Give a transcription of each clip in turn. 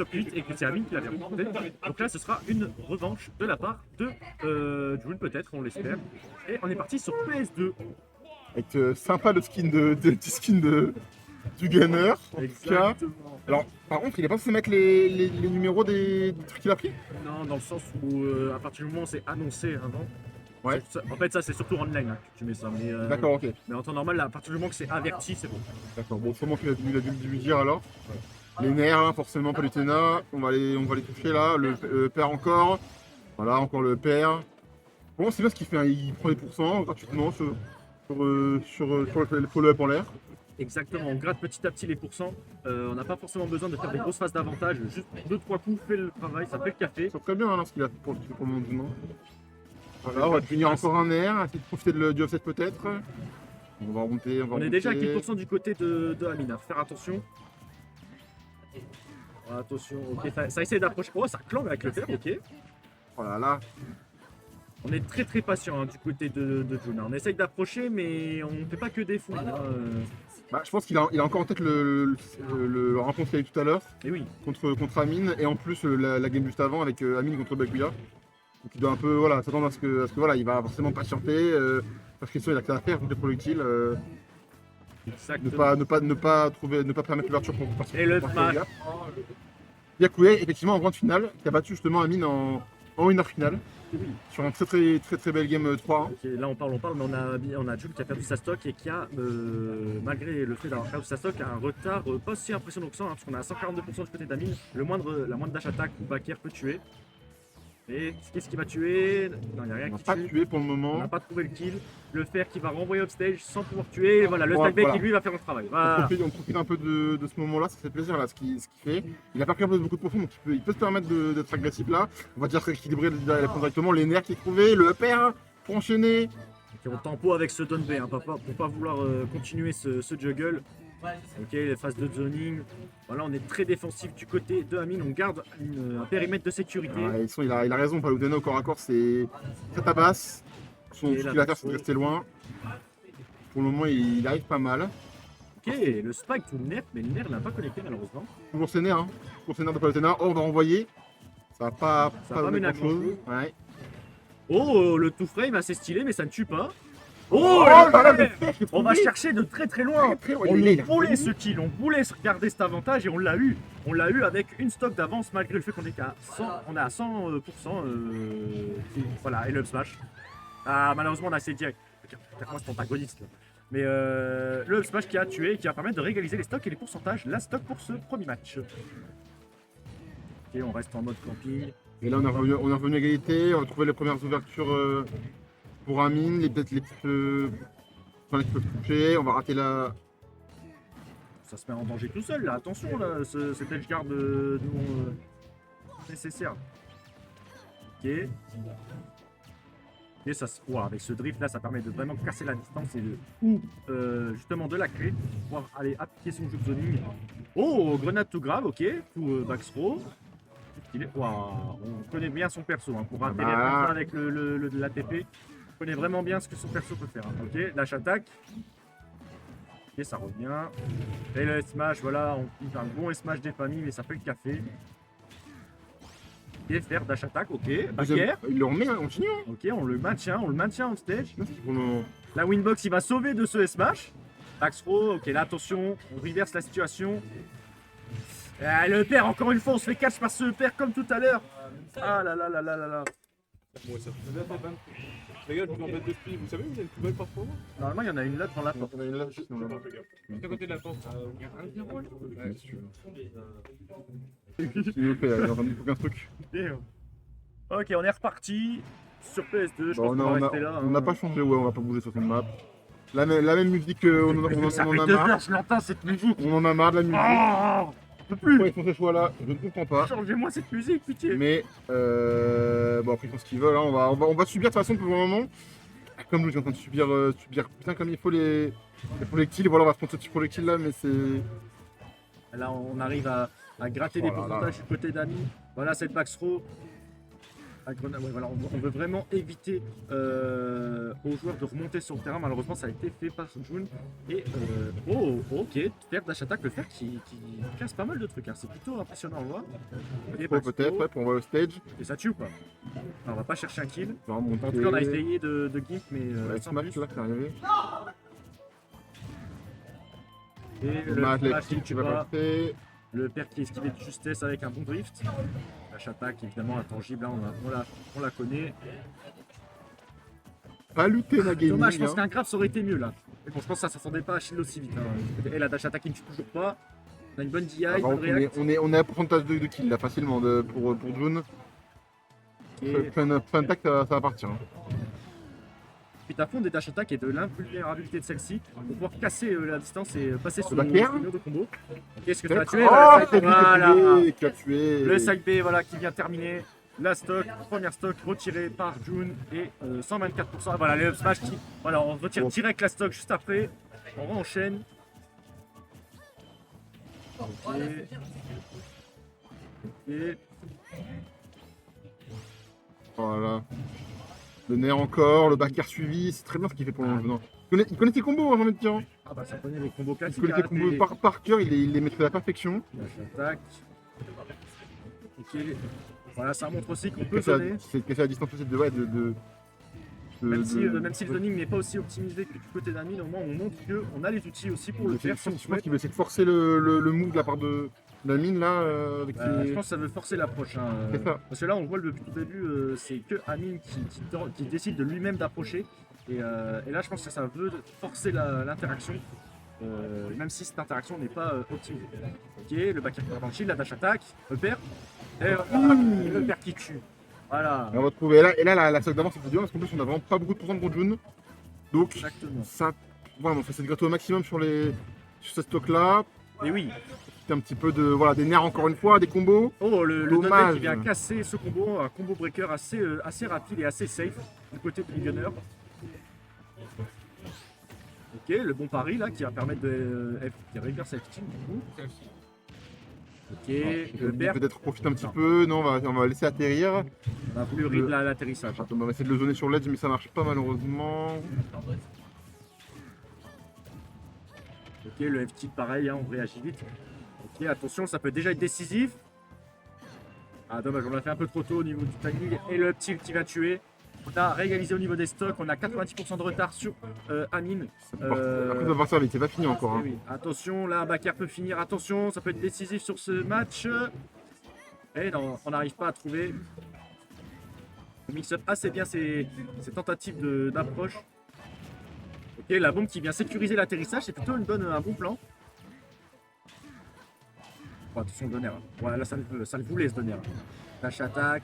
top 8 et que c'est Amine qui l'avait remporté. Donc là, ce sera une revanche de la part de June, peut-être, on l'espère. Et on est parti sur PS2. Avec sympa le skin de petit skin du gunner. En tout cas. Exactement. Alors, par contre, il est pas censé mettre les numéros des trucs qu'il a pris. Non, dans le sens où à partir du moment où c'est annoncé avant. Ouais. En fait, ça c'est surtout online hein, que tu mets ça. Mais, D'accord, ok. mais en temps normal, là, à partir du moment que c'est averti, c'est bon. D'accord, bon, sûrement qu'il a dû lui dire alors. Les nerfs, hein, forcément, Palutena. On va les toucher là. Le père encore. Voilà, encore le père. Bon, c'est bien ce qu'il fait. Hein. Il prend les pourcents gratuitement sur le follow-up en l'air. Exactement, on gratte petit à petit les pourcents. On n'a pas forcément besoin de faire des grosses phases d'avantage. Juste 2-3 coups, fait le travail, ça fait le café. C'est très bien hein, ce qu'il a fait pour le moment du monde. Voilà, on va devenir encore un air, essayer de profiter du offset peut-être. On va remonter, On est déjà à 4% du côté de Amina. Faire attention. Attention, ok, ça essaie d'approcher. Oh, ça clambe avec le fer, ok. Voilà, là. On est très très patient hein, du côté de June. On essaye d'approcher, mais on ne fait pas que des fous. Hein. Bah, je pense qu'il a encore en tête le rencontre qu'il y a eu tout à l'heure Et oui. contre Amine et en plus la game juste avant avec Amine contre Bakuya. Donc il doit un peu voilà, s'attendre à ce que voilà, il va forcément patienter parce qu'il a que ça à faire contre les projectiles. Ne pas permettre l'ouverture pour partir. Et le smash. Yakoué, effectivement en grande finale, qui a battu justement Amine en winner finale. Oui. Sur un très belle game 3. Okay, là on parle, mais on a Jules qui a perdu sa stock et qui a, malgré le fait d'avoir perdu sa stock, un retard pas si impressionnant que ça, hein, parce qu'on a 142% du côté d'Amine. La moindre dash attack ou backer peut tuer. Et qu'est-ce qui va tuer? Non, il n'y a rien qui tue. On n'a pas tué pour le moment. On n'a pas trouvé le kill. Le fer qui va renvoyer upstage sans pouvoir tuer. Et voilà, le stackback qui lui va faire le travail. Voilà. On profite un peu de ce moment-là, ça fait plaisir là ce qu'il fait. Il a pas perdu beaucoup de profond, donc il peut se permettre d'être agressif là. On va dire rééquilibrer directement les nerfs qu'il a trouvé, le upper pour enchaîner. Okay, on tempo avec ce down B hein, pour pas vouloir continuer ce juggle. Ok, les phases de zoning. Voilà, on est très défensif du côté de Amine. On garde un périmètre de sécurité. Il a raison, Palutena au corps à corps, c'est très tabasse. Ce qu'il a à faire, c'est de rester loin. Pour le moment, il arrive pas mal. Ok, le spike tout nerf, mais le nerf n'a pas connecté malheureusement. Toujours ses nerfs, hein. Toujours ses nerfs de Palutena. Oh, on va renvoyer. Ça va pas donner grand chose. Ouais. Oh, le two frame assez stylé, mais ça ne tue pas. Oh là là, on va chercher de très très loin. On voulait ce kill, on voulait garder cet avantage et on l'a eu. On l'a eu avec une stock d'avance malgré le fait qu'on est à 100, on est à 100%. Voilà, et le up smash. Ah, malheureusement on a assez direct. Moi c'est antagoniste là. Mais le up smash qui a tué et qui va permettre de régaliser les stocks et les pourcentages. La stock pour ce premier match. Ok, on reste en mode camping. Et là on est revenu à égalité, on a trouvé les premières ouvertures pour Amine, peut-être les petites qui peuvent toucher, on va rater la... Ça se met en danger tout seul là, attention là, cet edge guard nécessaire. Ok. Et ça se voit avec ce drift là, ça permet de vraiment casser la distance et justement de la créer pour pouvoir aller appliquer son jeu de zoning. Oh, grenade to grab, ok, tout backthrow. Wow, on connaît bien son perso hein, pour rater les points avec l'ATP. On connaît vraiment bien ce que son perso peut faire. Hein. Ok, dash attack. Ok, ça revient. Et le smash, voilà, on fait un bon smash des familles, mais ça fait le café. Ok, faire dash attack, ok. Backer. Il le remet, on continue. Ok, on le maintient on stage. Non, La winbox, il va sauver de ce smash. Backthrow, ok, là attention, on reverse la situation. Ah, le père, encore une fois, on se fait catch par ce père comme tout à l'heure. Ah là là là là là là. Les gars, je vous embête de spies. Vous savez où il y a une poubelle par rapport? Normalement, il y en a une là devant la porte. on a une là, juste Juste à côté de la porte. Il y a un 0. Ouais, si tu veux. S'il vous plaît, il est en train de bouger un truc. Ok, on est reparti sur PS2. Je pense Bon, qu'on va rester là. on n'a pas changé, ouais, on va pas bouger sur cette map. La même musique, on en a marre. Je l'entends cette musique. On en a marre de la musique. Oh, je peux plus. Pourquoi ils font ce choix-là? Je ne comprends pas. Changez-moi cette musique, pitié. Mais bon, après ils font ce qu'ils veulent, hein. on va subir de toute façon pour le moment. Comme nous, je suis en train de subir putain comme il faut les projectiles. Voilà, on va se prendre ce petit projectile là, mais c'est... Là, on arrive à gratter des pourcentages du côté d'Ami. Voilà, cette backthrow. Ouais, voilà, on veut vraiment éviter aux joueurs de remonter sur le terrain. Malheureusement, ça a été fait par Jun. Et ok, faire dash attack, le fer qui casse pas mal de trucs. Hein. C'est plutôt impressionnant, on voit. Et Peut-être, ouais, pour voir le stage. Et ça tue ou pas? Alors, on va pas chercher un kill. On va En tout remonter. cas, on a essayé de gimp, mais Avec sans Smash plus. là, c'est arrivé. Et le Smash, smash qui tu tue vas pas. passer. Le père qui est esquivé de justesse avec un bon drift. Dash attack, évidemment, intangible. Hein, on la connaît. Pas lutter la gaming. Dommage, je pense hein. qu'un grab ça aurait été mieux là. Mais bon, je pense que ça s'attendait pas à Shield aussi vite. Hein. Et la dash attack, il ne tue toujours pas. On a une bonne DI, Ah, une par bonne contre, react. on est à pourcentage de kill là facilement pour Jun. Et Plein d'attaques, ça va partir. Hein. puis à fond des dash attack et de l'invulnérabilité de celle-ci pour pouvoir casser la distance et passer sur le backer de combo. Qu'est-ce que ça a Peut-être. tué? Oh, c'est Voilà. lui qui a tué. Le side B voilà, qui vient terminer. La stock, première stock retirée par Jun et 124%. Voilà, le up smash qui. Voilà, on retire direct la stock juste après. On enchaîne. Ok. Et Voilà. Le nerf encore, le backer suivi, c'est très bien ce qu'il fait pour le moment. Il connaît ses combos, hein, j'ai envie de dire. ah bah ça connaît les combos Il classiques. connaît ses combos par cœur, il les maîtrise à la perfection. Attaque. Ok. Voilà, ça montre aussi qu'on peut C'est zoner. casser la distance aussi de. Ouais, Même si le zoning n'est pas aussi optimisé que du côté d'un mine, au moins on montre qu'on a les outils aussi pour le faire. Je Sans pense souhait. qu'il veut essayer de forcer le move de la part de la mine là. Avec Je ses... pense que ça veut forcer l'approche. Hein. C'est ça. Parce que là, on voit le but au début, c'est que Amine qui décide de lui-même d'approcher. Et là, je pense que ça veut forcer l'interaction. Même si cette interaction n'est pas optimisée. Ok, le back dans le shield, la dash attack, le père. Et le père qui tue. Voilà. Et on va trouver. Et là, la stock d'avance c'est plus dur parce qu'en plus, on a vraiment pas beaucoup de pourcents pour Jun. Donc, Exactement. ça. Voilà, on fait cette gratte au maximum sur ce stock là. Et oui. C'est un petit peu de. Voilà, des nerfs encore une fois, des combos. Oh, le Dommage. Nodel qui vient casser ce combo, un combo breaker assez rapide et assez safe du côté de Millionnaire. Ok, le bon pari là qui va permettre de reverse FT du coup. Ok, le père, Peut-être profite un petit Non. peu. Non, on va laisser atterrir. on a voulu read l'atterrissage. On va essayer de le zoner sur l'edge, mais ça marche pas malheureusement. Ok, le FT pareil, hein, on réagit vite. Ok, attention, ça peut déjà être décisif. Ah dommage, on l'a fait un peu trop tôt au niveau du timing. Et le petit qui va tuer. On a réalisé au niveau des stocks, on a 90% de retard sur Amine. Après, ça va partir vite, c'est pas fini encore. Hein. Eh oui. Attention, là, Bakker peut finir. Attention, ça peut être décisif sur ce match. Et non, on n'arrive pas à trouver. On mixe up assez bien ces tentatives d'approche. Ok, la bombe qui vient sécuriser l'atterrissage, c'est plutôt un bon plan. Oh, attention, le donner. Voilà, là, ça le voulait, ce donner. Dash attack.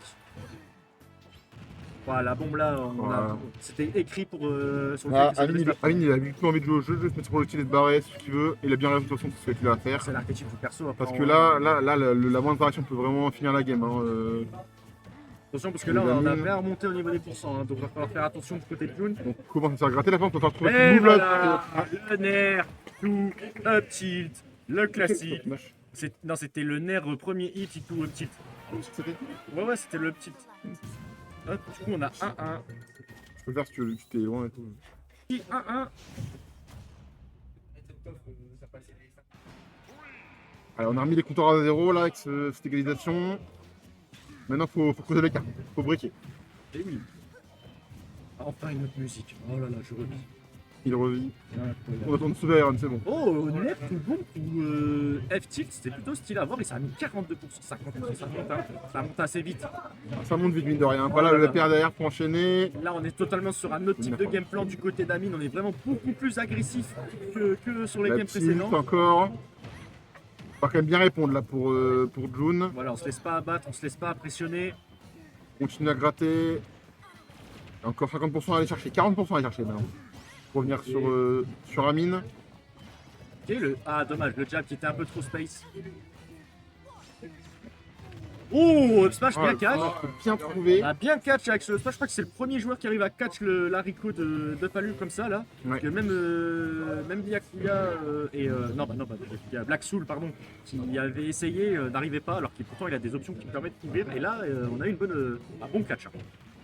Voilà, la bombe là, Voilà. c'était écrit pour. Sur le Ah, fait que ça devait se Amine, il a plus envie de jouer au jeu, juste mettre sur le tir et de barrer, c'est ce qu'il veut. Il a bien raison de toute façon, c'est ce qu'il a à faire. C'est l'archétype du perso. Après, Parce que là, la moindre interaction peut vraiment finir la game. Hein. Attention, parce que là, on a bien remonté au niveau des pourcents. Hein, donc, il va falloir faire attention du côté de June. On commence à se faire gratter la fin, on peut faire trouver Et ce move voilà, le nerf, tout, up tilt, le classique. Non, c'était le nerf premier hit, et tout up tilt. Ouais, c'était le up tilt. Hop, du coup, on a 1-1. Je peux le faire si tu t'es loin et tout. 1-1. Allez, on a remis les compteurs à 0 là avec cette égalisation. Maintenant, faut creuser l'écart, faut briquer. Et oui. Enfin, une autre musique. Oh là là, je revis. Il revit. On Incroyable. attend de sauver Iron, c'est bon. Oh, nerf tout bon pour F-tilt, c'était plutôt stylé à voir et ça a mis 42%, 50%, ça monte assez vite. Ça monte vite, mine de rien. Voilà, Voilà. le père derrière pour enchaîner. Là, on est totalement sur un autre type de game plan du côté d'Amine. On est vraiment beaucoup plus agressif que sur les La games petite précédents. encore. On va quand même bien répondre là pour June. Voilà, on se laisse pas abattre, on se laisse pas pressionner. Continue à gratter. Encore 50% à aller chercher, 40% à aller chercher maintenant. Pour revenir sur Amine. Ok, ah, dommage, le jab qui était un peu trop space. Oh, smash bien Ah, catch. bien trouvé. On a bien catch avec ce smash. Je crois que c'est le premier joueur qui arrive à catch l'haricot de Palu comme ça là. Ouais. Parce que même Byakuya non, non, pas Byakuya, Black Soul, pardon, qui avait essayé, n'arrivait pas, alors qu'il pourtant il a des options qui permettent de couvrir. Et là, on a eu un bon catch. Hein.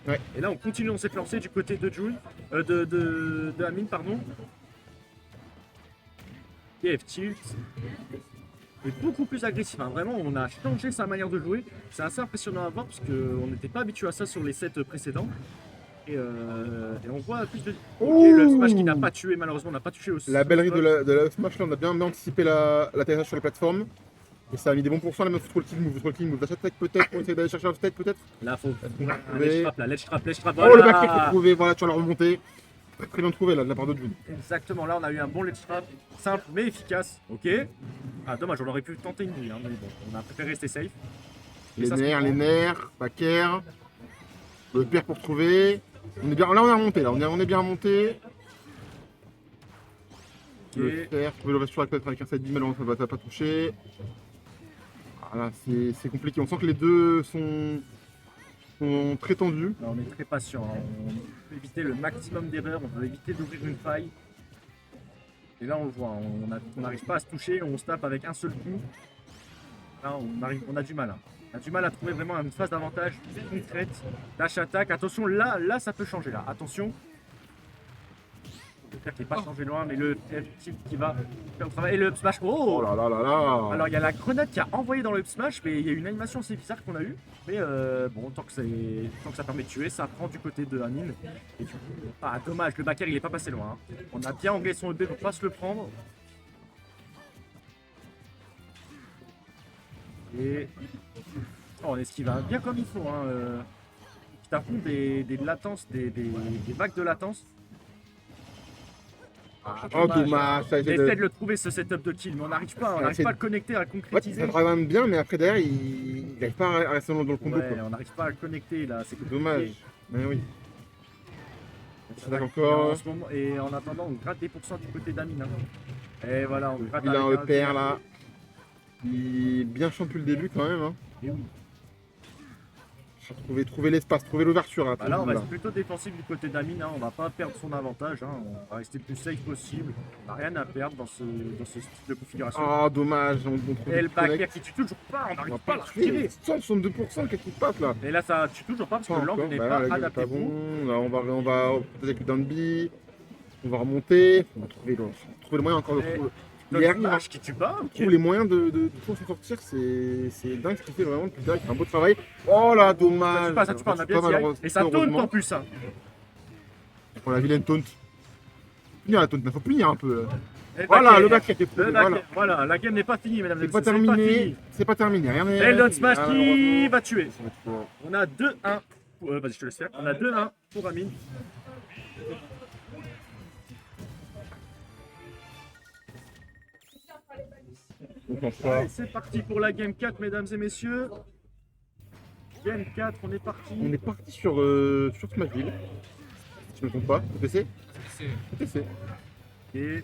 Ouais. Et là, on continue dans cette lancée du côté de June, de Amine, pardon. Et F-Tilt est beaucoup plus agressif. Hein. Vraiment, on a changé sa manière de jouer. C'est assez impressionnant à voir parce qu'on n'était pas habitué à ça sur les sets précédents. Et on voit plus de. Ouh. Et le smash qui n'a pas tué, malheureusement, n'a pas touché au La bellerie de la smash là, on a bien anticipé l'atterrissage sur la plateforme. Et ça a mis des bons pourcents, la meuf trop le kill move, d'achat tech peut-être, pour essayer d'aller chercher la tech peut-être. Là, faut. trouvé. Ledge trap. Oh le back qui est trouvé, voilà, tu vas la remonter. Très bien trouvé là, de la part de June. Exactement, là on a eu un bon ledge trap, simple mais efficace. Ok. Ah, dommage, on aurait pu tenter une nuit, hein, mais bon, on a préféré rester safe. Et Les ça se nerfs, comprend. les nerfs, backer. Le père pour trouver. On est bien, là on est remonté, là, on est bien remonté. Ok. Le père, trouver le reste sur la tête avec un side beam, malheureusement ça va pas toucher. Voilà, c'est compliqué, on sent que les deux sont très tendus. Là, on est très patient, hein. On veut éviter le maximum d'erreurs, on veut éviter d'ouvrir une faille. Et là on le voit, hein, on n'arrive pas à se toucher, on se tape avec un seul coup. Là on a du mal. Hein. On a du mal à trouver vraiment une phase d'avantage concrète. Dash attack, attention, là ça peut changer là. Attention. Le père qui n'est pas changé loin, mais le tilt qui va faire le travail. Et le up smash. Oh Oh, là là là là. alors il y a la grenade qui a envoyé dans le up smash, mais il y a une animation assez bizarre qu'on a eue. Mais bon, tant que ça permet de tuer, ça prend du côté de Amine. Et du coup, ah dommage, le backer il est pas passé loin. Hein. On a bien anglais son EB pour pas se le prendre. Et oh, on esquive hein, bien comme il faut. Hein. Petit à fond des latences, des vagues de latence. Ah, Oh dommage, ça a On été essaie de le trouver ce setup de kill, mais on n'arrive pas, c'est- à le connecter, à le Ouais, concrétiser. ça travaille même bien, mais après derrière, il n'arrive pas à rester dans le combo. Ouais, Quoi. on n'arrive pas à le connecter là, c'est compliqué. Dommage. Mais oui. Ça Attaque va- encore. En ce moment, et en attendant, on gratte des pourcents du côté d'Amine. Hein. Et voilà, on gratte Il a un avec EPR là. Il est bien champ depuis le début quand même. Hein. Et oui. Trouver l'espace, trouver l'ouverture. Hein, Bah là, on là. reste plutôt défensif du côté d'Amine, hein. On va pas perdre son avantage, hein. On va rester le plus safe possible. On n'a rien à perdre dans ce style de configuration. Oh dommage, on trouve Et le le connect. backer qui tue toujours pas, on On n'arrive va pas à pas le le retirer. tirer. 162%, qu'est-ce qui se passe là? Et là, ça tue toujours pas parce que l'angle n'est Bah pas là, il est adapté pas pour. bon. Là, on va avec le down B. On va remonter. On va trouver le moyen encore de Et- trouver. Le Il arrive, hein. smash qui tue pas, Il ok. trouve les moyens de pouvoir s'en sortir, c'est dingue ce qu'il fait vraiment depuis là, il fait un beau travail. Oh là, dommage. Ça tue pas, on a bien tiré. malheureusement, Et ça taunte heureusement. en plus. Hein. Oh la vilaine taunt. Punir la taunt, il faut punir un peu. Et Voilà, backer. le back qui a été Le trouvé, backer. voilà. Voilà, la game n'est pas finie, mesdames et C'est pas messieurs. terminé, c'est pas terminé, rien n'est. Et le down smash Ah, qui malheureusement. va tuer. On a 2-1. Vas-y, je te laisse faire. On a 2-1 pour Amine. On pense pas. Allez, c'est parti pour la game 4, mesdames et messieurs. Game 4, on est parti. On est parti sur Smashville. Si je me trompe pas, PC PC. Et...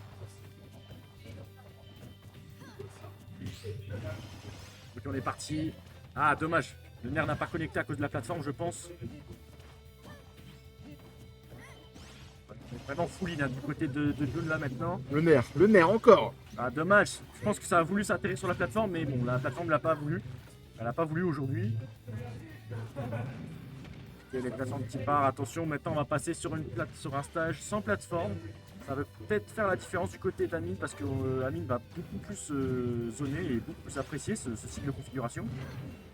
Ok, on est parti. Ah, dommage. Le nerf n'a pas connecté à cause de la plateforme, je pense. On est vraiment full in hein, du côté de June là maintenant. Le nerf encore. Ah, dommage. Je pense que ça a voulu s'atterrir sur la plateforme, mais bon, la plateforme l'a pas voulu. Elle n'a pas voulu aujourd'hui. Ok, les plateformes qui partent. Attention, maintenant on va passer sur un stage sans plateforme. Ça va peut-être faire la différence du côté d'Amine parce que Amine va beaucoup plus zoner et beaucoup plus apprécier ce style de configuration.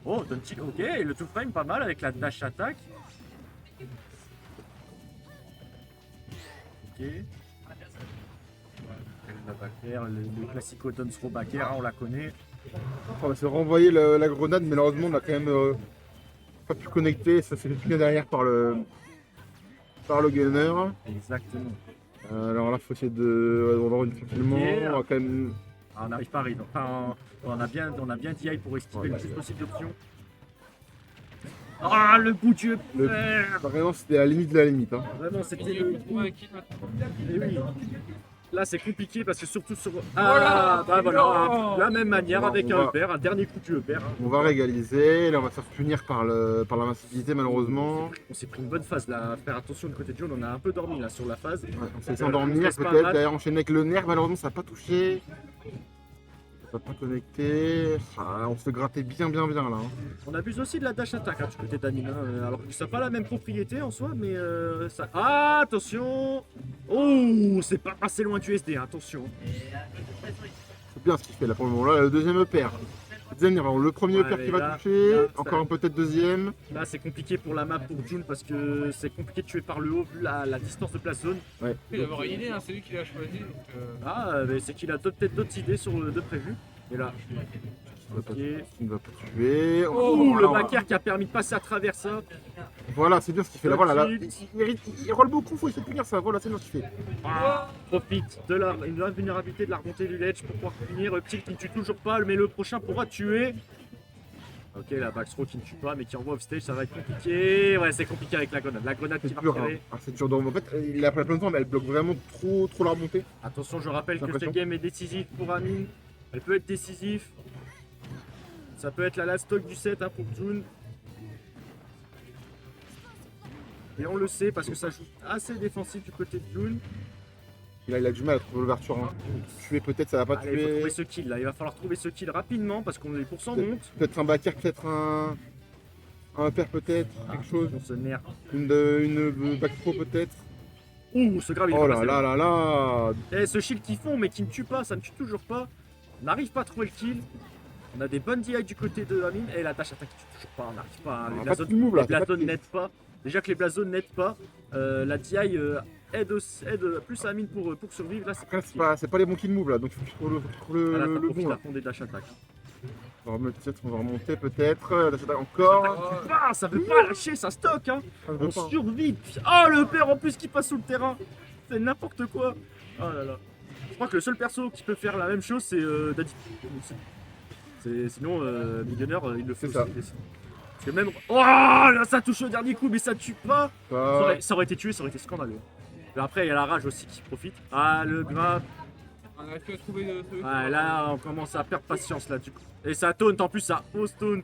Oh, Duntil, ok, et le two frame pas mal avec la dash attack. Ok. La backer, le classico down throw backer, hein, on la connaît. On va se renvoyer la grenade, mais malheureusement on a quand même pas pu connecter. Ça s'est fait punir derrière par le gunner. Exactement. Alors là, faut essayer de. On va revenir tranquillement. Yeah. On va quand même. Ah, on n'arrive pas à arriver. Enfin, on a bien DI pour esquiver le plus possible d'options. Ah, le bout du Le- père. Vraiment, c'était à la limite de la limite. Hein. Vraiment, c'était Il le est coup. pour un kill maintenant. Eh oui. Là, c'est compliqué parce que surtout sur. Ah, bah voilà, non. la même manière On va- avec on un va- EPR, un dernier coup du EPR. On va régaliser. Là, on va se faire punir par l'invincibilité, malheureusement. On s'est pris une bonne phase là. À faire attention du côté de John, on a un peu dormi là sur la phase. Ouais, on s'est laissé On endormir, se laisse pas peut-être. mal. D'ailleurs, enchaîner avec le nerf, malheureusement, ça n'a pas touché. Ça n'a pas connecté. Ah, on se grattait bien là. Hein. On abuse aussi de la dash attack hein, du côté d'Amine. Hein, alors que ça n'a pas la même propriété en soi, mais ça. Ah, attention. Oh, c'est pas passé loin du SD, attention. C'est bien ce qu'il fait là pour le moment. Là, le deuxième EPR. Le premier Ouais, EPR mais qui va là, toucher. là, ça- Encore un peut-être deuxième. Là, c'est compliqué pour la map pour June parce que c'est compliqué de tuer par le haut vu la distance de place zone. Il va avoir une idée, hein, c'est lui qui l'a choisi. Donc, Ah, mais c'est qu'il a peut-être d'autres idées de prévues. Et là, ok. Il ne va pas tuer. Oh, Voilà, le backer qui a permis de passer à travers ça. Voilà, c'est bien ce qu'il fait là. Voilà, là, Petit. il roule beaucoup, faut essayer de punir ça. Voilà, c'est bien ce qu'il fait. Ah, profite de la vulnérabilité de la remontée du ledge pour pouvoir finir. Petit qui ne tue toujours pas, mais le prochain pourra tuer. Ok, la backthrow qui ne tue pas, mais qui envoie offstage, ça va être compliqué. Ouais, c'est compliqué avec la grenade. La grenade qui C'est va dur. Hein. tirer. Ah, c'est dur. En fait, il a pris plein de temps, mais elle bloque vraiment trop la remontée. Attention, je rappelle J'ai que l'impression. cette game est décisive pour Amine. Elle peut être décisive. Ça peut être la last stock du set hein, pour June. Et on le sait parce que ça joue assez défensif du côté de June. Il a du mal à trouver l'ouverture. Hein. Tuer peut-être, ça va pas Allez, il faut tuer. trouver ce kill là. Il va falloir trouver ce kill rapidement parce qu'on les pourcents Peut-être- montent. Peut-être un backer, peut-être un père peut-être, quelque chose. On se nerf. Une back pro peut-être. Ouh, ce grave il Oh va là passer. là là là. Et ce shield qu'ils font mais qui ne tue pas, ça ne tue toujours pas. On n'arrive pas à trouver le kill. On a des bonnes DI du côté de Amine. Et la dash attaque qui tue toujours pas. On n'arrive pas. On Les a pas de blazones move là. les c'est pas blazones de- n'aident pas. Déjà que les blazones n'aident pas. La DI aide plus Amine pour survivre. Là, c'est Après, compliqué. c'est pas les bons kill move là, donc il faut trouver Ah, là, le ça bon profite là. à fond des dash attack. On va remonter peut-être. Là, c'est encore. Ah, ça veut pas lâcher, ça stocke hein. Ah, je veux On pas. survit. Oh le père en plus qui passe sous le terrain. C'est n'importe quoi. Oh là là. Je crois que le seul perso qui peut faire la même chose c'est Daddy. Sinon Millionnaire il le fait C'est aussi. Parce que même. Oh là ça touche au dernier coup mais ça tue pas. Pas- Ça aurait été tué, ça aurait été scandaleux. Mais après il y a la rage aussi qui profite. Ah le grave. on n'arrive plus à trouver ce. Ouais là on commence à perdre patience là du coup. Et ça taunt en plus ça pose taunt.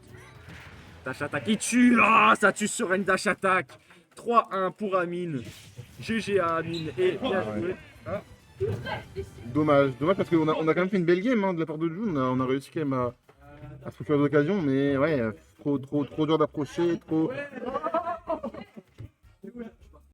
Dash attack il tue. Ah ça tue sur une dash attack. 3-1 pour Amine. GG à Amine et bien joué. Dommage parce qu'on a quand même fait une belle game hein, de la part de June. On a réussi quand même à se procurer d'occasion, mais ouais, trop dur d'approcher, trop